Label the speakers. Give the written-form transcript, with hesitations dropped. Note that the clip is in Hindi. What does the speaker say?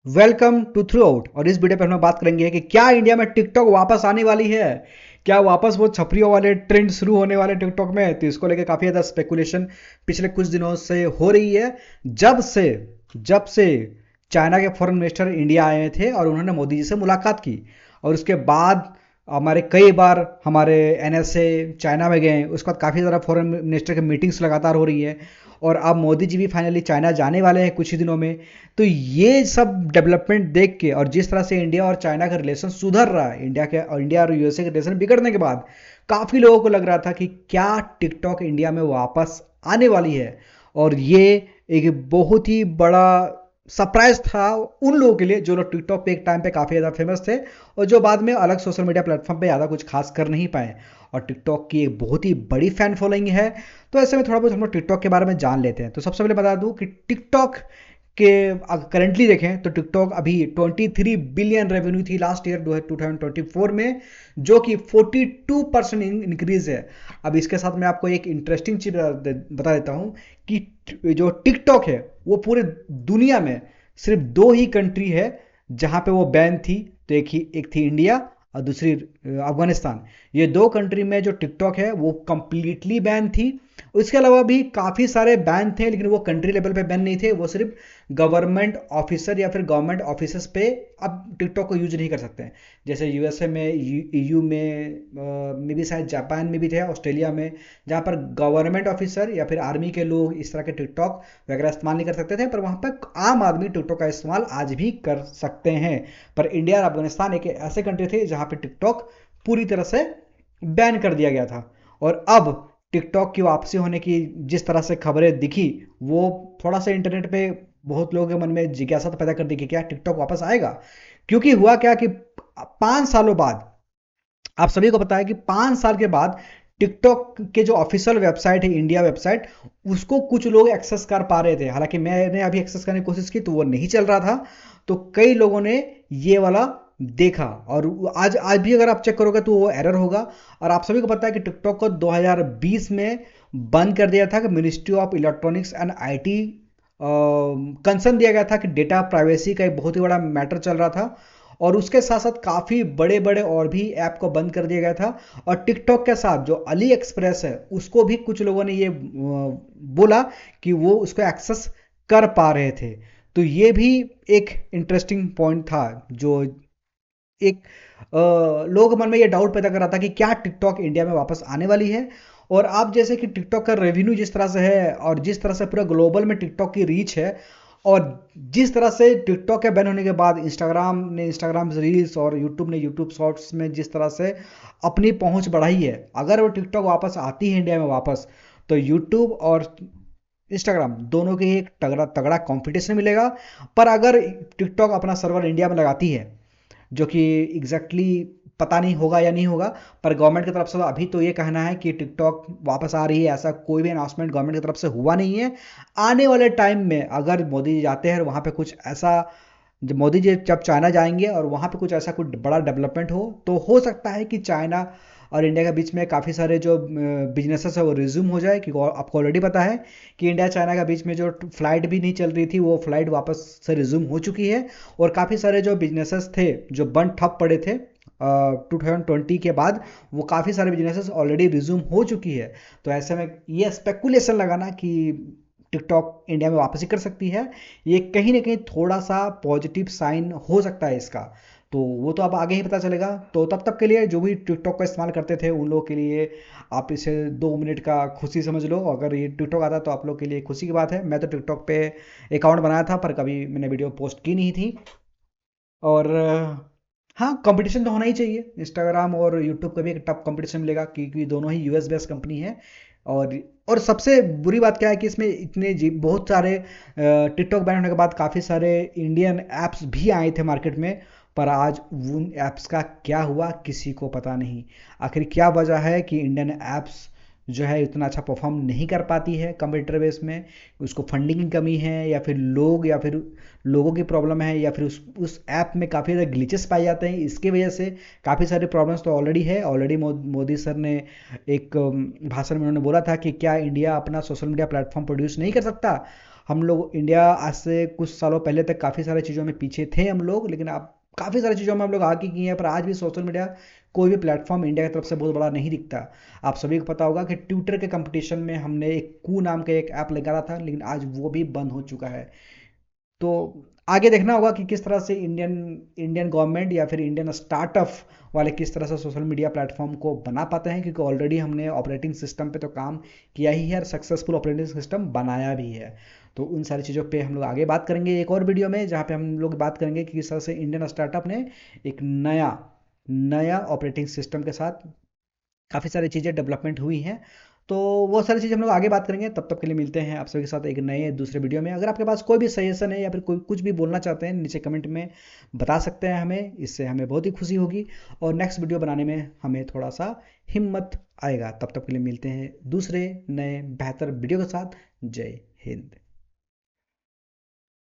Speaker 1: Welcome to through out. और इस वीडियो पे हम लोग बात करेंगे कि क्या इंडिया में टिकटॉक वापस आने वाली है। क्या वापस वो छपरियों वाले ट्रेंड शुरू होने वाले टिकटॉक में। तो इसको लेकर काफी ज्यादा स्पेकुलेशन पिछले कुछ दिनों से हो रही है। जब से जब से चाइना के फॉरेन मिनिस्टर इंडिया आए थे और उन्होंने मोदी जी से मुलाकात की, और उसके बाद हमारे कई बार हमारे एनएसए चाइना में गए, उसके बाद काफ़ी ज़्यादा फॉरेन मिनिस्टर की मीटिंग्स लगातार हो रही है। और अब मोदी जी भी फाइनली चाइना जाने वाले हैं कुछ ही दिनों में। तो ये सब डेवलपमेंट देख के और जिस तरह से इंडिया और चाइना का रिलेशन सुधर रहा है, इंडिया और यूएसए के रिलेशन बिगड़ने के बाद काफ़ी लोगों को लग रहा था कि क्या टिकटॉक इंडिया में वापस आने वाली है। और ये एक बहुत ही बड़ा सरप्राइज था उन लोगों के लिए जो लोग टिकटॉक पे एक टाइम पे काफ़ी ज़्यादा फेमस थे और जो बाद में अलग सोशल मीडिया प्लेटफॉर्म पे ज़्यादा कुछ खास कर नहीं पाए। और टिकटॉक की एक बहुत ही बड़ी फैन फॉलोइंग है। तो ऐसे में थोड़ा बहुत हम लोग टिकटॉक के बारे में जान लेते हैं। तो सबसे पहले बता दूं कि टिकटॉक के करंटली देखें तो टिकटॉक अभी 23 बिलियन रेवेन्यू थी लास्ट ईयर 2024 में, जो कि 42% इंक्रीज है। अब इसके साथ मैं आपको एक इंटरेस्टिंग चीज बता देता हूं कि जो टिकटॉक है वो पूरे दुनिया में सिर्फ दो ही कंट्री है जहां पे वो बैन थी। तो एक थी इंडिया और दूसरी अफगानिस्तान। ये दो कंट्री में जो टिकटॉक है वो कंप्लीटली बैन थी। उसके अलावा भी काफ़ी सारे बैन थे, लेकिन वो कंट्री लेवल पे बैन नहीं थे, वो सिर्फ गवर्नमेंट ऑफिसर या फिर गवर्नमेंट ऑफिसर्स पे अब टिकटॉक को यूज नहीं कर सकते हैं। जैसे यूएसए में, ईयू में भी, शायद जापान में भी थे, ऑस्ट्रेलिया में, जहाँ पर गवर्नमेंट ऑफिसर या फिर आर्मी के लोग इस तरह के टिकटॉक वगैरह इस्तेमाल नहीं कर सकते थे, पर वहाँ पर आम आदमी टिकटॉक का इस्तेमाल आज भी कर सकते हैं। पर इंडिया और अफगानिस्तान एक ऐसे कंट्री थे जहाँ पे टिकटॉक पूरी तरह से बैन कर दिया गया था। और अब टिकटॉक की वापसी होने की जिस तरह से खबरें दिखी, वो थोड़ा सा इंटरनेट पे बहुत लोगों के मन में जिज्ञासा तो पैदा कर दी कि क्या टिकटॉक वापस आएगा। क्योंकि हुआ क्या कि 5 सालों बाद, आप सभी को पता है कि 5 साल के बाद टिकटॉक के जो ऑफिशियल वेबसाइट है, इंडिया वेबसाइट, उसको कुछ लोग एक्सेस कर पा रहे थे। हालांकि मैंने अभी एक्सेस करने की कोशिश की तो वो नहीं चल रहा था। तो कई लोगों ने ये वाला देखा, और आज आज भी अगर आप चेक करोगे तो वो एरर होगा। और आप सभी को पता है कि टिकटॉक को 2020 में बंद कर दिया था कि ministry of electronics and IT concern दिया गया था कि डेटा प्राइवेसी का एक बहुत ही बड़ा मैटर चल रहा था। और उसके साथ साथ काफ़ी बड़े बड़े और भी ऐप को बंद कर दिया गया था। और टिकटॉक के साथ जो अली एक्सप्रेस है उसको भी कुछ लोगों ने ये बोला कि वो उसको एक्सेस कर पा रहे थे। तो ये भी एक इंटरेस्टिंग पॉइंट था जो एक लोगों के मन में ये डाउट पैदा कर रहा था कि क्या टिकटॉक इंडिया में वापस आने वाली है। और आप जैसे कि टिकटॉक का रेवेन्यू जिस तरह से है और जिस तरह से पूरा ग्लोबल में टिकटॉक की रीच है, और जिस तरह से टिकटॉक के बैन होने के बाद इंस्टाग्राम रील्स और यूट्यूब ने यूट्यूब शॉर्ट्स में जिस तरह से अपनी पहुंच बढ़ाई है, अगर वो टिकटॉक वापस आती है इंडिया में वापस, तो यूट्यूब और इंस्टाग्राम दोनों के एक तगड़ा तगड़ा कंपटीशन मिलेगा। पर अगर टिकटॉक अपना सर्वर इंडिया में लगाती है, जो कि एग्जैक्टली पता नहीं होगा या नहीं होगा, पर गवर्नमेंट की तरफ से अभी तो ये कहना है कि टिकटॉक वापस आ रही है, ऐसा कोई भी अनाउंसमेंट गवर्नमेंट की तरफ से हुआ नहीं है। आने वाले टाइम में अगर मोदी जी जाते हैं और वहाँ पे कुछ ऐसा, जब मोदी जी जब चाइना जाएंगे और वहाँ पे कुछ ऐसा कुछ बड़ा डेवलपमेंट हो तो सकता है कि चाइना और इंडिया के बीच में काफ़ी सारे जो बिजनेसेस है वो रिज्यूम हो जाए। क्योंकि आपको ऑलरेडी पता है कि इंडिया चाइना के बीच में जो फ्लाइट भी नहीं चल रही थी वो फ्लाइट वापस से रिज्यूम हो चुकी है। और काफ़ी सारे जो बिजनेसेस थे जो बंद ठप पड़े थे 2020 के बाद, वो काफ़ी सारे बिजनेसेस ऑलरेडी रिज्यूम हो चुकी है। तो ऐसे में ये स्पेकुलेशन लगाना कि टिकटॉक इंडिया में वापसी कर सकती है, ये कहीं ना कहीं थोड़ा सा पॉजिटिव साइन हो सकता है इसका। तो वो तो अब आगे ही पता चलेगा। तो तब तक के लिए जो भी टिकटॉक का इस्तेमाल करते थे उन लोगों के लिए आप इसे 2 मिनट का खुशी समझ लो। अगर ये टिकटॉक आता तो आप लोग के लिए खुशी की बात है। मैं तो टिकटॉक पे अकाउंट बनाया था पर कभी मैंने वीडियो पोस्ट की नहीं थी। और हाँ, कंपटीशन तो होना ही चाहिए। इंस्टाग्राम और यूट्यूब का भी एक टफ कंपटीशन मिलेगा क्योंकि दोनों ही यूएस बेस्ड कंपनी है। और और सबसे बुरी बात क्या है कि इसमें इतने बहुत सारे टिकटॉक बैन होने के बाद काफ़ी सारे इंडियन ऐप्स भी आए थे मार्केट में। पर आज उन ऐप्स का क्या हुआ किसी को पता नहीं। आखिर क्या वजह है कि इंडियन ऐप्स जो है इतना अच्छा परफॉर्म नहीं कर पाती है कंप्यूटर बेस में। उसको फंडिंग की कमी है या फिर लोगों की प्रॉब्लम है, या फिर उस ऐप में काफ़ी ज़्यादा ग्लिचेस पाए जाते हैं। इसकी वजह से काफ़ी सारे प्रॉब्लम्स तो ऑलरेडी है। ऑलरेडी मोदी सर ने एक भाषण में उन्होंने बोला था कि क्या इंडिया अपना सोशल मीडिया प्लेटफॉर्म प्रोड्यूस नहीं कर सकता। हम लोग इंडिया आज से कुछ सालों पहले तक काफ़ी सारी चीज़ों में पीछे थे हम लोग, लेकिन अब काफ़ी सारी चीज़ों में हम लोग आगे किए हैं, पर आज भी सोशल मीडिया कोई भी प्लेटफॉर्म इंडिया की तरफ से बहुत बड़ा नहीं दिखता। आप सभी को पता होगा कि ट्विटर के कंपटीशन में हमने एक कू नाम का एक ऐप निकाला था, लेकिन आज वो भी बंद हो चुका है। तो आगे देखना होगा कि किस तरह से इंडियन इंडियन गवर्नमेंट या फिर इंडियन स्टार्टअप वाले किस तरह से सोशल मीडिया प्लेटफॉर्म को बना पाते हैं, क्योंकि ऑलरेडी हमने ऑपरेटिंग सिस्टम पे तो काम किया ही है और सक्सेसफुल ऑपरेटिंग सिस्टम बनाया भी है। तो उन सारी चीज़ों पे हम लोग आगे बात करेंगे एक और वीडियो में, जहाँ पे हम लोग बात करेंगे कि किस तरह से इंडियन स्टार्टअप ने एक नया नया ऑपरेटिंग सिस्टम के साथ काफ़ी सारी चीज़ें डेवलपमेंट हुई हैं। तो वो सारी चीज़ हम लोग आगे बात करेंगे। तब तक के लिए मिलते हैं आप सभी के साथ एक नए दूसरे वीडियो में। अगर आपके पास कोई भी सजेशन है या फिर कोई कुछ भी बोलना चाहते हैं, नीचे कमेंट में बता सकते हैं हमें, इससे हमें बहुत ही खुशी होगी और नेक्स्ट वीडियो बनाने में हमें थोड़ा सा हिम्मत आएगा। तब तक के लिए मिलते हैं दूसरे नए बेहतर वीडियो के साथ। जय हिंद।